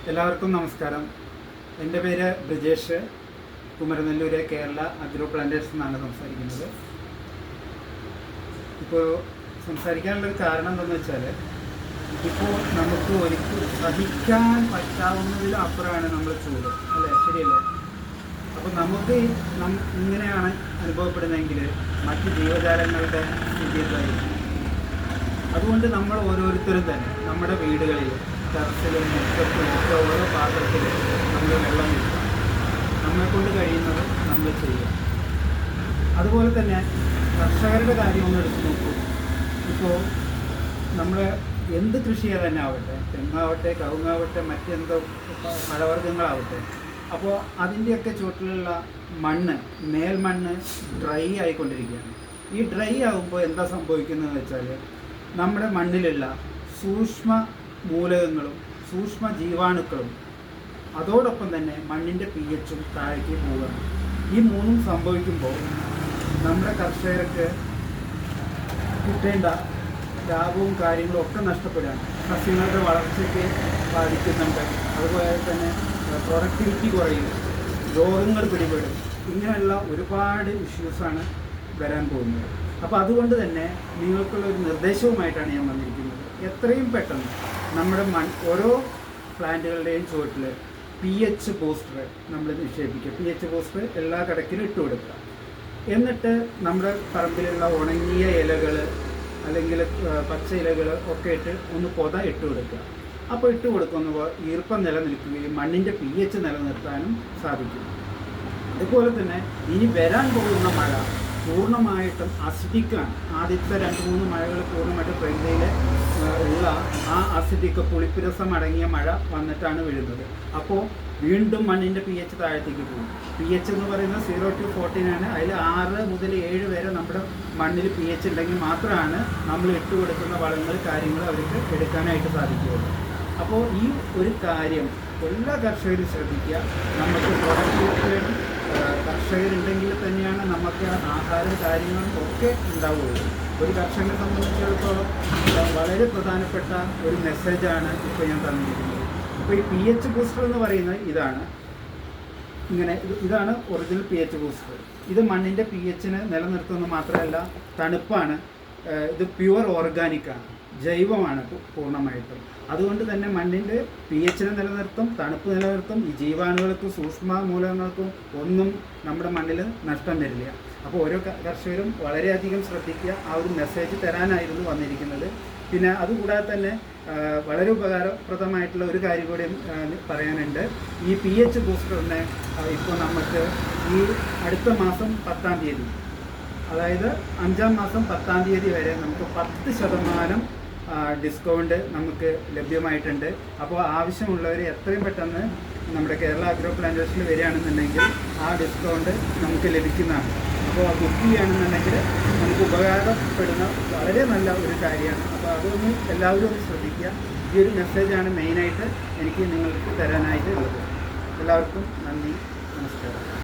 എല്ലാവർക്കും നമസ്കാരം. എൻ്റെ പേര് ബ്രിജേഷ്. കുമരനെല്ലൂരെ കേരള അഗ്രോ പ്ലാന്റേഴ്സ് എന്നാണ് സംസാരിക്കുന്നത്. ഇപ്പോൾ സംസാരിക്കാനുള്ളൊരു കാരണം എന്താണെന്ന് വെച്ചാൽ, ഇപ്പോൾ നമുക്ക് ഒരിക്കലും സഹിക്കാൻ പറ്റാവുന്നതിലും അപ്പുറമാണ് നമ്മൾ ചൂട്, അല്ലേ? ശരിയല്ലേ? അപ്പോൾ നമുക്ക് ഇങ്ങനെയാണ് അനുഭവപ്പെടുന്നതെങ്കിൽ മറ്റ് ജീവജാലങ്ങളുടെ സ്ഥിതി എന്തായിരിക്കും? അതുകൊണ്ട് നമ്മൾ ഓരോരുത്തരും തന്നെ നമ്മുടെ വീടുകളിൽ ടെറസിലും മുറ്റത്തും ഒക്കെ ഓരോ പാത്രത്തിൽ നമ്മൾ വെള്ളം വെക്കുക. നമ്മളെക്കൊണ്ട് കഴിയുന്നത് നമ്മൾ ചെയ്യുക. അതുപോലെ തന്നെ കർഷകരുടെ കാര്യം ഒന്ന് എടുത്ത് നോക്കൂ. ഇപ്പോൾ നമ്മൾ എന്ത് കൃഷി തന്നെ ആവട്ടെ, തെങ്ങാവട്ടെ, കവുങ്ങാവട്ടെ, മറ്റെന്തോ പഴവർഗ്ഗങ്ങളാവട്ടെ, അപ്പോൾ അതിൻ്റെയൊക്കെ ചുവട്ടിലുള്ള മണ്ണ്, മേൽമണ്ണ് ഡ്രൈ ആയിക്കൊണ്ടിരിക്കുകയാണ്. ഈ ഡ്രൈ ആകുമ്പോൾ എന്താ സംഭവിക്കുന്നതെന്ന് വെച്ചാൽ, നമ്മുടെ മണ്ണിലുള്ള സൂക്ഷ്മ മൂലകങ്ങളും സൂക്ഷ്മ ജീവാണുക്കളും അതോടൊപ്പം തന്നെ മണ്ണിൻ്റെ pH താഴേക്ക് പോവുകയാണ്. ഈ മൂന്നും സംഭവിക്കുമ്പോൾ നമ്മുടെ കർഷകർക്ക് കിട്ടേണ്ട ലാഭവും കാര്യങ്ങളും ഒക്കെ നഷ്ടപ്പെടുകയാണ്. സസ്യങ്ങളുടെ വളർച്ചയ്ക്ക് ബാധിക്കുന്നുണ്ട്. അതുപോലെ തന്നെ പ്രൊഡക്ടിവിറ്റി കുറയും, രോഗങ്ങൾ പിടിപെടും. ഇങ്ങനെയുള്ള ഒരുപാട് ഇഷ്യൂസാണ് വരാൻ പോകുന്നത്. അപ്പോൾ അതുകൊണ്ട് തന്നെ നിങ്ങൾക്കുള്ളൊരു നിർദ്ദേശവുമായിട്ടാണ് ഞാൻ വന്നിരിക്കുന്നത്. എത്രയും പെട്ടെന്ന് നമ്മുടെ ഓരോ പ്ലാന്റുകളുടെയും ചുവട്ടിൽ pH ബൂസ്റ്റർ നമ്മൾ നിക്ഷേപിക്കുക. pH ബൂസ്റ്റർ എല്ലാ കടക്കിലും ഇട്ട് കൊടുക്കുക. എന്നിട്ട് നമ്മുടെ പറമ്പിലുള്ള ഉണങ്ങിയ ഇലകൾ അല്ലെങ്കിൽ പച്ച ഇലകൾ ഒക്കെ ഇട്ട് ഒന്ന് പൊത ഇട്ട് കൊടുക്കുക. അപ്പോൾ ഇട്ട് കൊടുക്കുമ്പോൾ ഈർപ്പം നിലനിൽക്കുകയും മണ്ണിൻ്റെ pH നിലനിർത്താനും സാധിക്കും. അതുപോലെ തന്നെ ഇനി വരാൻ പോകുന്ന മഴ പൂർണ്ണമായിട്ടും അസിഡിക്കാണ്. ആദ്യത്തെ 2-3 മഴകൾ പൂർണ്ണമായിട്ടും പ്രകൃതിയിൽ ഉള്ള ആ അസിഡിക്ക്, പുളിപ്പിരസം അടങ്ങിയ മഴ വന്നിട്ടാണ് വീഴുന്നത്. അപ്പോൾ വീണ്ടും മണ്ണിൻ്റെ pH താഴത്തേക്ക് പോകും. pH എന്ന് പറയുന്നത് 0 to 14 ആണ്. അതിൽ 6 മുതൽ 7 വരെ നമ്മുടെ മണ്ണിൽ pH ഉണ്ടെങ്കിൽ മാത്രമാണ് നമ്മൾ ഇട്ട് കൊടുക്കുന്ന വളങ്ങൾ, കാര്യങ്ങൾ അവർക്ക് എടുക്കാനായിട്ട് സാധിക്കുകയുള്ളൂ. അപ്പോൾ ഈ ഒരു കാര്യം എല്ലാ കർഷകരും ശ്രദ്ധിക്കുക. നമുക്ക് പ്രൊഡക്ടിവിറ്റി വേണം. കർഷകരുണ്ടെങ്കിൽ തന്നെയാണ് നമുക്ക് ആഹാരം, കാര്യങ്ങളും ഒക്കെ ഉണ്ടാവുകയുള്ളൂ. ഒരു കർഷകനെ സംബന്ധിച്ചിടത്തോളം വളരെ പ്രധാനപ്പെട്ട ഒരു മെസ്സേജാണ് ഇപ്പോൾ ഞാൻ തന്നിരിക്കുന്നത്. അപ്പോൾ ഈ pH ബൂസ്റ്റർ എന്ന് പറയുന്നത് ഇതാണ്. ഇതാണ് ഒറിജിനൽ pH ബൂസ്റ്റർ. ഇത് മണ്ണിൻ്റെ pHനെ നിലനിർത്തുന്നത് മാത്രമല്ല, തണുപ്പാണ്. ഇത് പ്യുവർ ഓർഗാനിക്കാണ്, ജൈവമാണ് പൂർണ്ണമായിട്ടും. അതുകൊണ്ട് തന്നെ മണ്ണിൻ്റെ pHനെ നിലനിർത്തും, തണുപ്പ് നിലനിർത്തും. ഈ ജീവാണുകൾക്കും സൂക്ഷ്മ മൂലകങ്ങൾക്കും ഒന്നും നമ്മുടെ മണ്ണിൽ നഷ്ടം വരില്ല. അപ്പോൾ ഓരോ കർഷകരും വളരെയധികം ശ്രദ്ധിക്കുക. ആ ഒരു മെസ്സേജ് തരാനായിരുന്നു വന്നിരിക്കുന്നത്. പിന്നെ അതുകൂടാതെ തന്നെ വളരെ ഉപകാരപ്രദമായിട്ടുള്ള ഒരു കാര്യം കൂടി പറയാനുണ്ട്. ഈ pH ബൂസ്റ്ററിനെ ഇപ്പോൾ നമുക്ക് ഈ അടുത്ത മാസം 10-ാം തീയതി, അതായത് 5-ാം മാസം 10-ാം തീയതി വരെ നമുക്ക് 10% ഡിസ്കൗണ്ട് നമുക്ക് ലഭ്യമായിട്ടുണ്ട്. അപ്പോൾ ആവശ്യമുള്ളവർ എത്രയും പെട്ടെന്ന് നമ്മുടെ കേരള അഗ്രോ പ്ലാന്റേഴ്സിൽ വരികയാണെന്നുണ്ടെങ്കിൽ ആ ഡിസ്കൗണ്ട് നമുക്ക് ലഭിക്കുന്നതാണ്. അപ്പോൾ ബുക്ക് ചെയ്യുകയാണെന്നുണ്ടെങ്കിൽ നമുക്ക് ഉപകാരപ്പെടുന്ന വളരെ നല്ല ഒരു കാര്യമാണ്. അപ്പോൾ അതൊന്ന് എല്ലാവരും ഒന്ന് ശ്രദ്ധിക്കുക. ഈ ഒരു മെസ്സേജാണ് മെയിനായിട്ട് എനിക്ക് നിങ്ങൾക്ക് തരാനായിട്ട് ഉള്ളത്. എല്ലാവർക്കും നന്ദി, നമസ്കാരം.